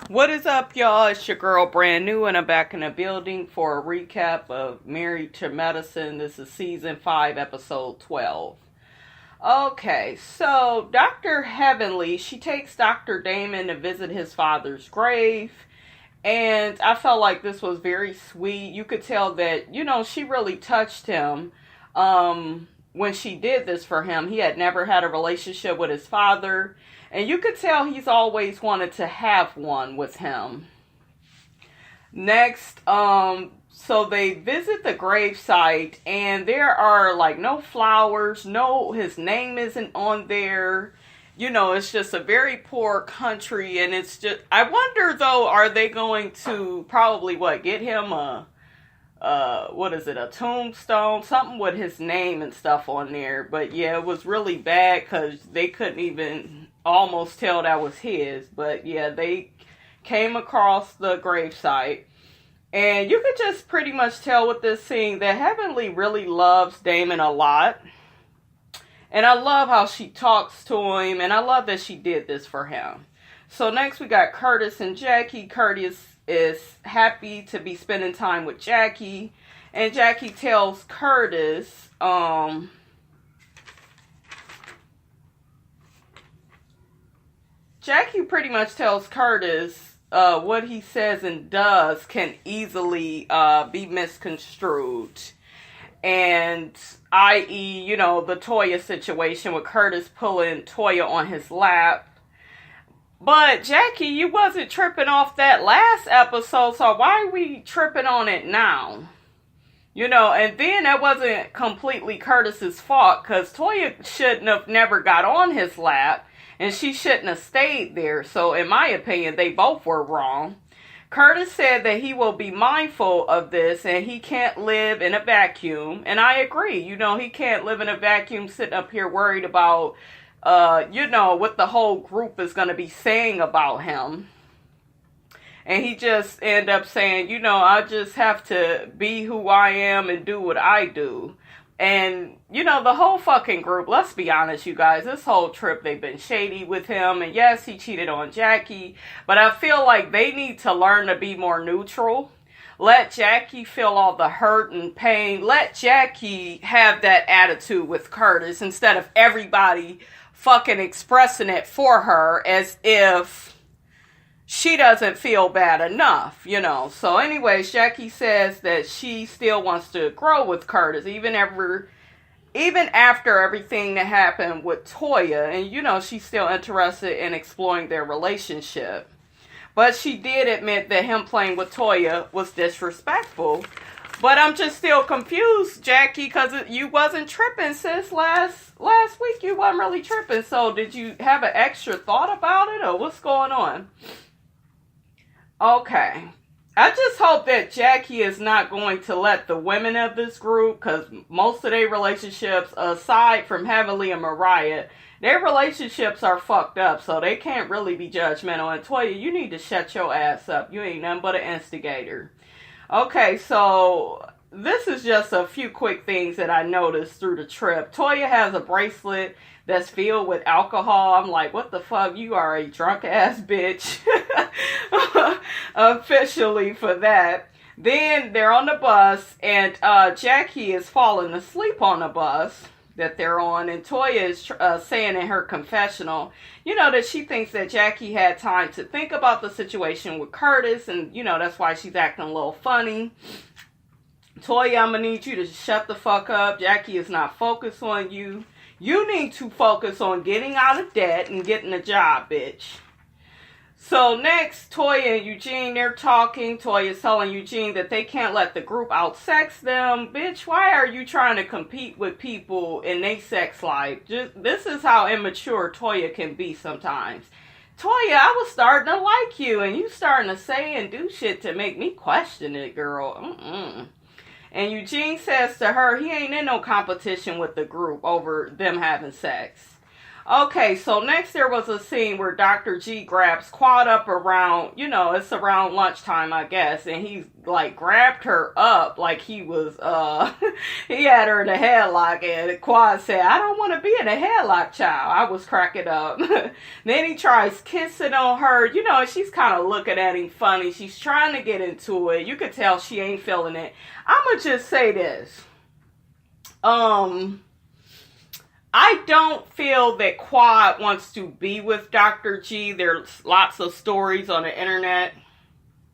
What is up, y'all? It's your girl, Brand New, and I'm back in the building for a recap of Married to Medicine. This is Season 5, Episode 12. Okay, so Dr. Heavenly, she takes Dr. Damon to visit his father's grave, and I felt like this was very sweet. You could tell that, she really touched him when she did this for him. He had never had a relationship with his father, and you could tell he's always wanted to have one with him. Next, so they visit the gravesite, and there are no flowers, his name isn't on there. It's just a very poor country, and it's just, I wonder though, are they going to probably get him a tombstone, something with his name and stuff on there. But yeah, it was really bad because they couldn't even almost tell that was his. But yeah, they came across the gravesite, and you could just pretty much tell with this scene that Heavenly really loves Damon a lot, and I love how she talks to him, and I love that she did this for him. So next we got Curtis and Jackie. Curtis is happy to be spending time with Jackie, and Jackie tells Curtis, Jackie pretty much tells Curtis what he says and does can easily be misconstrued. And i.e., the Toya situation with Curtis pulling Toya on his lap. But Jackie, you wasn't tripping off that last episode, so why are we tripping on it now? And then that wasn't completely Curtis's fault, because Toya shouldn't have never got on his lap, and she shouldn't have stayed there. So in my opinion, they both were wrong. Curtis said that he will be mindful of this, and he can't live in a vacuum. And I agree. He can't live in a vacuum sitting up here worried about what the whole group is going to be saying about him. And he just end up saying, I just have to be who I am and do what I do. And, the whole fucking group, let's be honest, you guys, this whole trip, they've been shady with him. And yes, he cheated on Jackie, but I feel like they need to learn to be more neutral. Let Jackie feel all the hurt and pain. Let Jackie have that attitude with Curtis instead of everybody fucking expressing it for her as if she doesn't feel bad enough, So anyways, Jackie says that she still wants to grow with Curtis, even after everything that happened with Toya. And, she's still interested in exploring their relationship. But she did admit that him playing with Toya was disrespectful. But I'm just still confused, Jackie, because you wasn't tripping, sis. Last week you wasn't really tripping. So did you have an extra thought about it, or what's going on? Okay. I just hope that Jackie is not going to let the women of this group, because most of their relationships, aside from Heavenly and Mariah, their relationships are fucked up, so they can't really be judgmental. And Toya, you need to shut your ass up. You ain't nothing but an instigator. Okay, so this is just a few quick things that I noticed through the trip. Toya has a bracelet that's filled with alcohol. I'm like, what the fuck? You are a drunk ass bitch. Officially for that. Then they're on the bus, and Jackie is falling asleep on the bus that they're on, and Toya is saying in her confessional, that she thinks that Jackie had time to think about the situation with Curtis, and, that's why she's acting a little funny. Toya, I'm gonna need you to shut the fuck up. Jackie is not focused on you. You need to focus on getting out of debt and getting a job, bitch. So next, Toya and Eugene, they're talking. Toya is telling Eugene that they can't let the group outsex them. Bitch, why are you trying to compete with people in their sex life? This is how immature Toya can be sometimes. Toya, I was starting to like you, and you starting to say and do shit to make me question it, girl. And Eugene says to her, he ain't in no competition with the group over them having sex. Okay, so next there was a scene where Dr. G grabs Quad up around, it's around lunchtime, I guess, and he, like, grabbed her up like he was, he had her in a headlock, and Quad said, I don't want to be in a headlock, child. I was cracking up. Then he tries kissing on her, and she's kind of looking at him funny. She's trying to get into it. You could tell she ain't feeling it. I'm going to just say this. I don't feel that Quad wants to be with Dr. G. There's lots of stories on the internet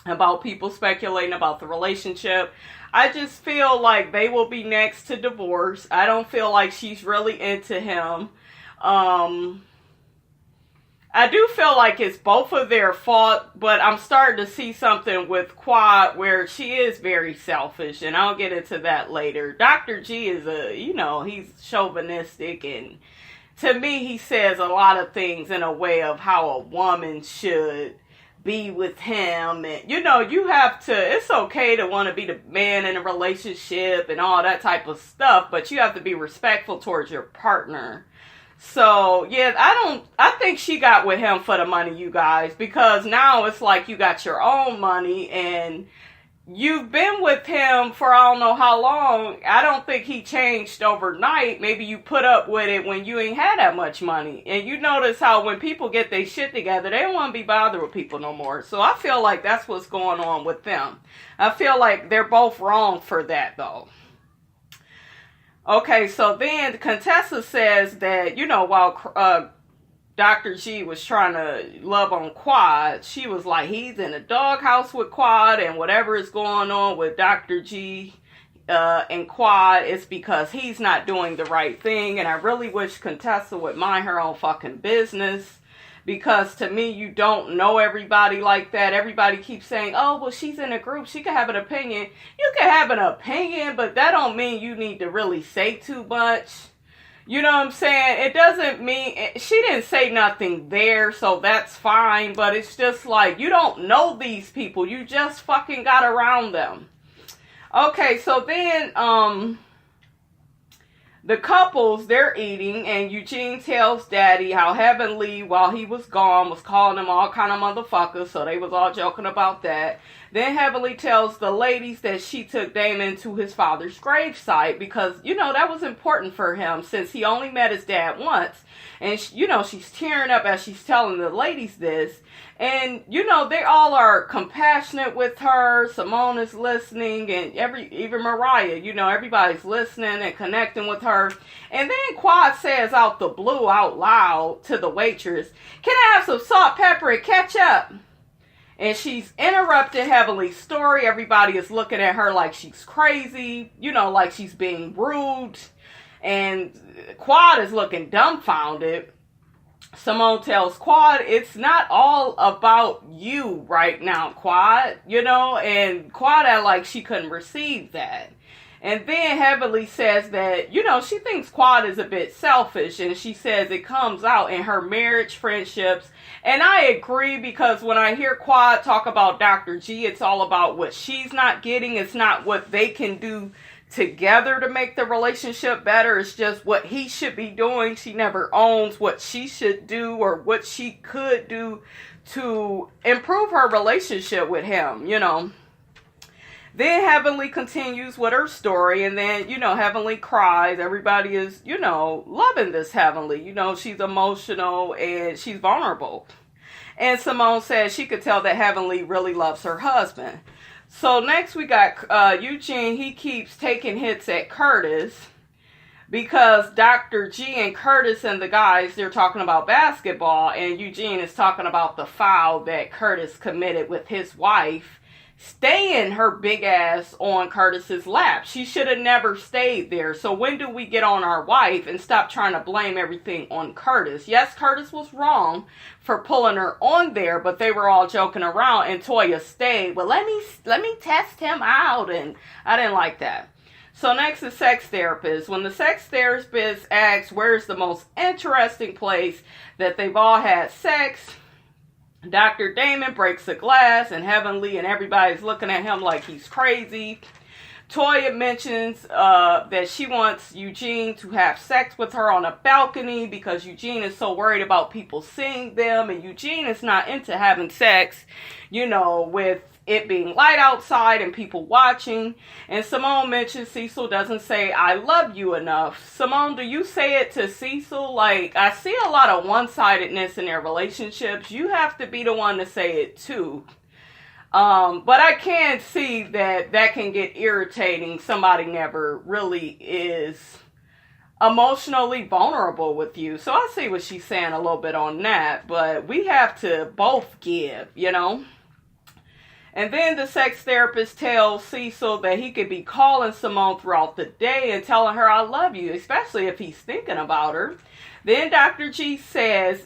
about people speculating about the relationship. I just feel like they will be next to divorce. I don't feel like she's really into him. I do feel like it's both of their fault, but I'm starting to see something with Quad where she is very selfish, and I'll get into that later. Dr. G is he's chauvinistic, and to me, he says a lot of things in a way of how a woman should be with him. And, you have to, it's okay to want to be the man in a relationship and all that type of stuff, but you have to be respectful towards your partner. So, yeah, I think she got with him for the money, you guys, because now it's like you got your own money and you've been with him for I don't know how long. I don't think he changed overnight. Maybe you put up with it when you ain't had that much money. And you notice how when people get their shit together, they don't want to be bothered with people no more. So I feel like that's what's going on with them. I feel like they're both wrong for that, though. Okay, so then Contessa says that, while Dr. G was trying to love on Quad, she was like, he's in a doghouse with Quad, and whatever is going on with Dr. G and Quad, it's because he's not doing the right thing, and I really wish Contessa would mind her own fucking business. Because to me, you don't know everybody like that. Everybody keeps saying, oh, well, she's in a group. She can have an opinion. You can have an opinion, but that don't mean you need to really say too much. You know what I'm saying? It doesn't mean, she didn't say nothing there, so that's fine. But it's just like, you don't know these people. You just fucking got around them. Okay, so then, the couples, they're eating, and Eugene tells Daddy how Heavenly, while he was gone, was calling them all kind of motherfuckers, so they was all joking about that. Then Heavenly tells the ladies that she took Damon to his father's gravesite because, that was important for him since he only met his dad once. And, she's tearing up as she's telling the ladies this. And, they all are compassionate with her. Symone is listening, and even Mariah, everybody's listening and connecting with her. And then Quad says out the blue, out loud to the waitress, can I have some salt, pepper, and ketchup? And she's interrupting Heavenly's story. Everybody is looking at her like she's crazy, like she's being rude. And Quad is looking dumbfounded. Symone tells Quad, it's not all about you right now, Quad, and Quad act like she couldn't receive that. And then Heavenly says that, she thinks Quad is a bit selfish, and she says it comes out in her marriage, friendships. And I agree, because when I hear Quad talk about Dr. G, it's all about what she's not getting. It's not what they can do together to make the relationship better. It's just what he should be doing. She never owns what she should do or what she could do to improve her relationship with him, Then Heavenly continues with her story, and then, Heavenly cries. Everybody is, loving this Heavenly. She's emotional and she's vulnerable. And Symone says she could tell that Heavenly really loves her husband. So next we got Eugene. He keeps taking hits at Curtis because Dr. G and Curtis and the guys, they're talking about basketball, and Eugene is talking about the foul that Curtis committed with his wife staying her big ass on Curtis's lap. She should have never stayed there. So when do we get on our wife and stop trying to blame everything on Curtis? Yes, Curtis was wrong for pulling her on there, but they were all joking around, and Toya stayed. Well, let me test him out, and I didn't like that. So next is sex therapist. When the sex therapist asks where's the most interesting place that they've all had sex, Dr. Damon breaks a glass, and Heavenly and everybody's looking at him like he's crazy. Toya mentions that she wants Eugene to have sex with her on a balcony because Eugene is so worried about people seeing them, and Eugene is not into having sex, with it being light outside and people watching. And Symone mentions Cecil doesn't say I love you enough. Symone, do you say it to Cecil? Like, I see a lot of one-sidedness in their relationships. You have to be the one to say it too. But I can see that can get irritating. Somebody never really is emotionally vulnerable with you. So I see what she's saying a little bit on that. But we have to both give, And then the sex therapist tells Cecil that he could be calling Symone throughout the day and telling her I love you, especially if he's thinking about her. Then Dr. G says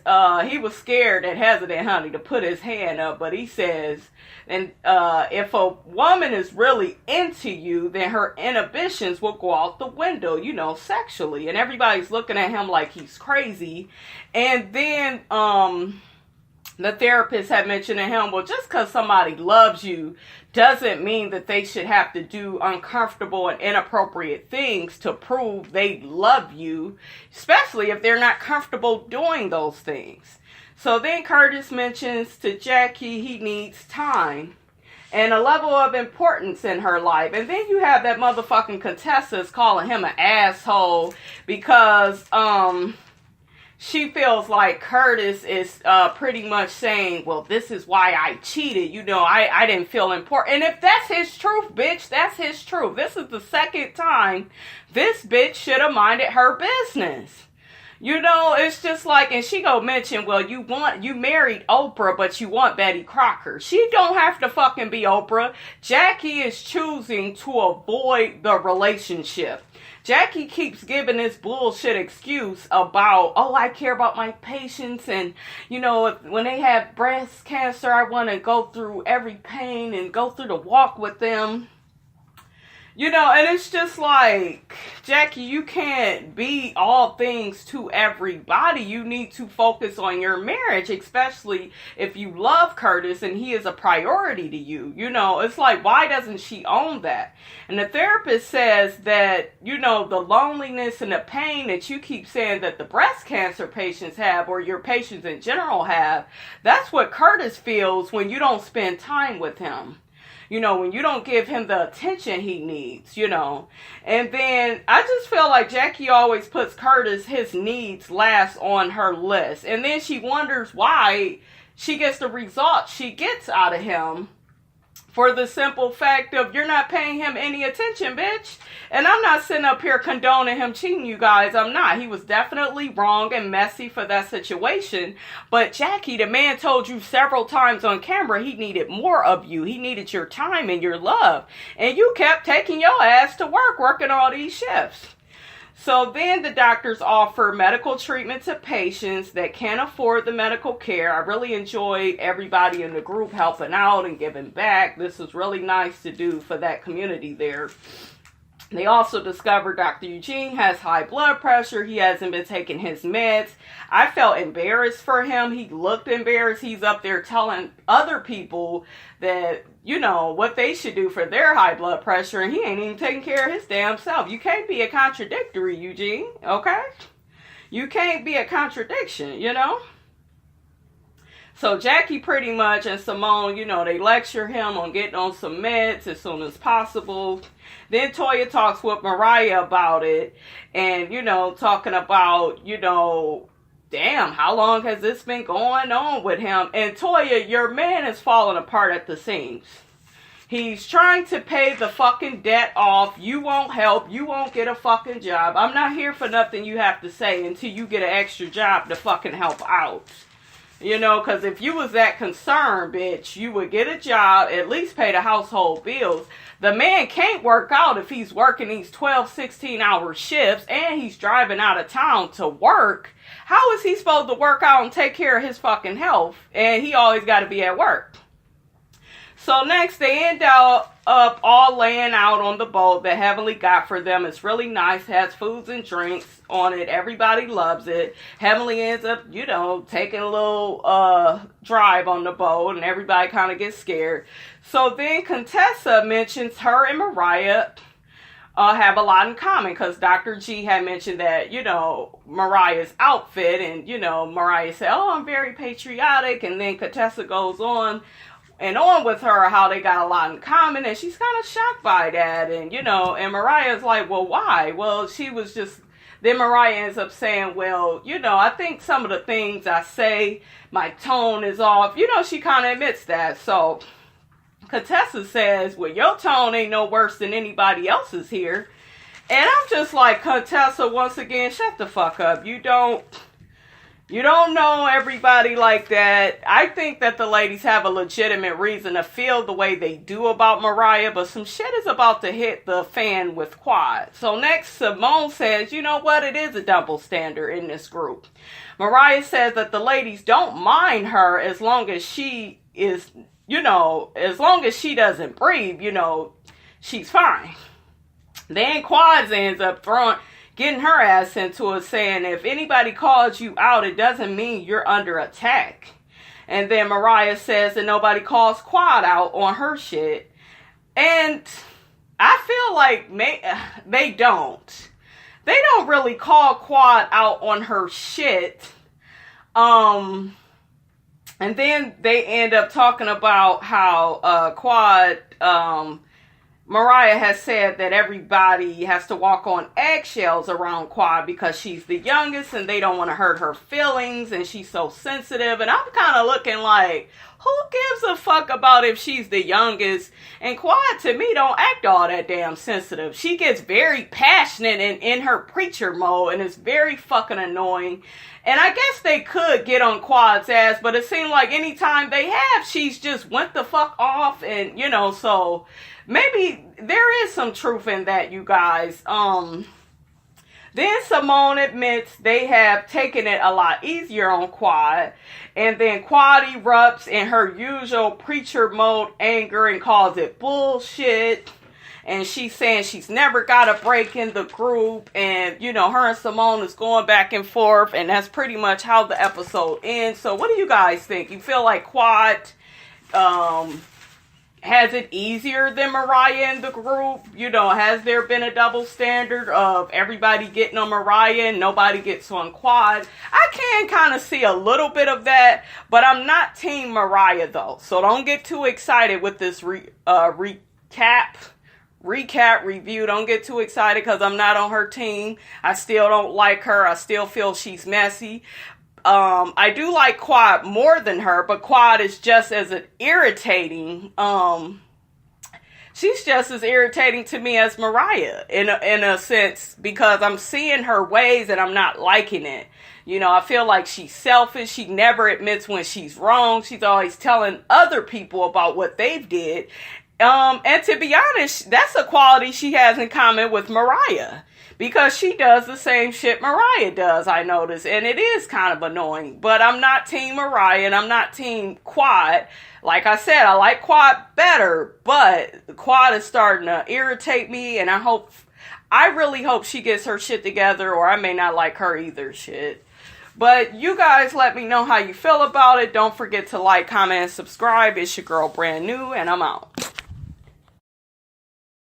he was scared and hesitant, honey, to put his hand up. But he says, and if a woman is really into you, then her inhibitions will go out the window, sexually. And everybody's looking at him like he's crazy. And then the therapist had mentioned to him, well, just because somebody loves you doesn't mean that they should have to do uncomfortable and inappropriate things to prove they love you, especially if they're not comfortable doing those things. So then Curtis mentions to Jackie he needs time and a level of importance in her life. And then you have that motherfucking Contessa's calling him an asshole because she feels like Curtis is pretty much saying, well, this is why I cheated. I didn't feel important. And if that's his truth, bitch, that's his truth. This is the second time this bitch should have minded her business. It's just like, and she go mention, well, you married Oprah, but you want Betty Crocker. She don't have to fucking be Oprah. Jackie is choosing to avoid the relationship. Jackie keeps giving this bullshit excuse about, oh, I care about my patients, and, when they have breast cancer, I want to go through every pain and go through the walk with them. And it's just like, Jackie, you can't be all things to everybody. You need to focus on your marriage, especially if you love Curtis and he is a priority to you. It's like, why doesn't she own that? And the therapist says that, the loneliness and the pain that you keep saying that the breast cancer patients have, or your patients in general have, that's what Curtis feels when you don't spend time with him. When you don't give him the attention he needs, And then I just feel like Jackie always puts Curtis, his needs last on her list. And then she wonders why she gets the results she gets out of him for the simple fact of you're not paying him any attention, bitch. And I'm not sitting up here condoning him cheating, you guys. I'm not. He was definitely wrong and messy for that situation. But Jackie, the man told you several times on camera he needed more of you. He needed your time and your love. And you kept taking your ass to work, working all these shifts. So then the doctors offer medical treatment to patients that can't afford the medical care. I really enjoyed everybody in the group helping out and giving back. This was really nice to do for that community there. They also discovered Dr. Eugene has high blood pressure. He hasn't been taking his meds. I felt embarrassed for him. He looked embarrassed. He's up there telling other people that, what they should do for their high blood pressure, and he ain't even taking care of his damn self. You can't be a contradictory, Eugene, okay? You can't be a contradiction, So Jackie pretty much and Symone, they lecture him on getting on some meds as soon as possible. Then Toya talks with Mariah about it and, talking about, damn, how long has this been going on with him? And Toya, your man is falling apart at the seams. He's trying to pay the fucking debt off. You won't help. You won't get a fucking job. I'm not here for nothing you have to say until you get an extra job to fucking help out. Because if you was that concerned, bitch, you would get a job, at least pay the household bills. The man can't work out if he's working these 12, 16-hour shifts and he's driving out of town to work. How is he supposed to work out and take care of his fucking health? And he always got to be at work. So next, they end up all laying out on the boat that Heavenly got for them. It's really nice. Has foods and drinks on it. Everybody loves it. Heavenly ends up, taking a little drive on the boat, and everybody kind of gets scared. So then Contessa mentions her and Mariah have a lot in common, because Dr. G had mentioned that, Mariah's outfit, and, Mariah said, oh, I'm very patriotic, and then Contessa goes on and on with her how they got a lot in common, and she's kind of shocked by that, and, and Mariah's like, well, why? Well, then Mariah ends up saying, well, I think some of the things I say, my tone is off, she kind of admits that. So Contessa says, well, your tone ain't no worse than anybody else's here. And I'm just like, Contessa, once again, shut the fuck up. You don't know everybody like that. I think that the ladies have a legitimate reason to feel the way they do about Mariah, but some shit is about to hit the fan with Quad. So next, Symone says, you know what? It is a double standard in this group. Mariah says that the ladies don't mind her as long as she is, as long as she doesn't breathe, she's fine. Then Quads ends up getting her ass into it, saying if anybody calls you out, it doesn't mean you're under attack. And then Mariah says that nobody calls Quad out on her shit. And I feel like they don't. They don't really call Quad out on her shit. And then they end up talking about how Quad, Mariah has said that everybody has to walk on eggshells around Quad because she's the youngest and they don't want to hurt her feelings and she's so sensitive. And I'm kind of looking like, who gives a fuck about if she's the youngest? And Quad, to me, don't act all that damn sensitive. She gets very passionate and in her preacher mode, and it's very fucking annoying. And I guess they could get on Quad's ass, but it seemed like anytime they have, she's just went the fuck off. And, so maybe there is some truth in that, you guys. Then Symone admits they have taken it a lot easier on Quad. And then Quad erupts in her usual preacher mode anger and calls it bullshit. And she's saying she's never got a break in the group. And, her and Symone is going back and forth. And that's pretty much how the episode ends. So what do you guys think? You feel like Quad has it easier than Mariah in the group? Has there been a double standard of everybody getting on Mariah and nobody gets on Quad? I can kind of see a little bit of that, but I'm not team Mariah though. So don't get too excited with this recap review. Don't get too excited because I'm not on her team. I still don't like her. I still feel she's messy. I do like Quad more than her, but Quad is just as irritating. She's just as irritating to me as Mariah in a sense, because I'm seeing her ways and I'm not liking it. I feel like she's selfish. She never admits when she's wrong. She's always telling other people about what they've did. And to be honest, that's a quality she has in common with Mariah, because she does the same shit Mariah does, I notice, and it is kind of annoying. But I'm not team Mariah and I'm not team Quad. Like I said, I like Quad better, but Quad is starting to irritate me, and I really hope she gets her shit together, or I may not like her either shit. But you guys let me know how you feel about it. Don't forget to like, comment, and subscribe. It's your girl Brand New, and I'm out.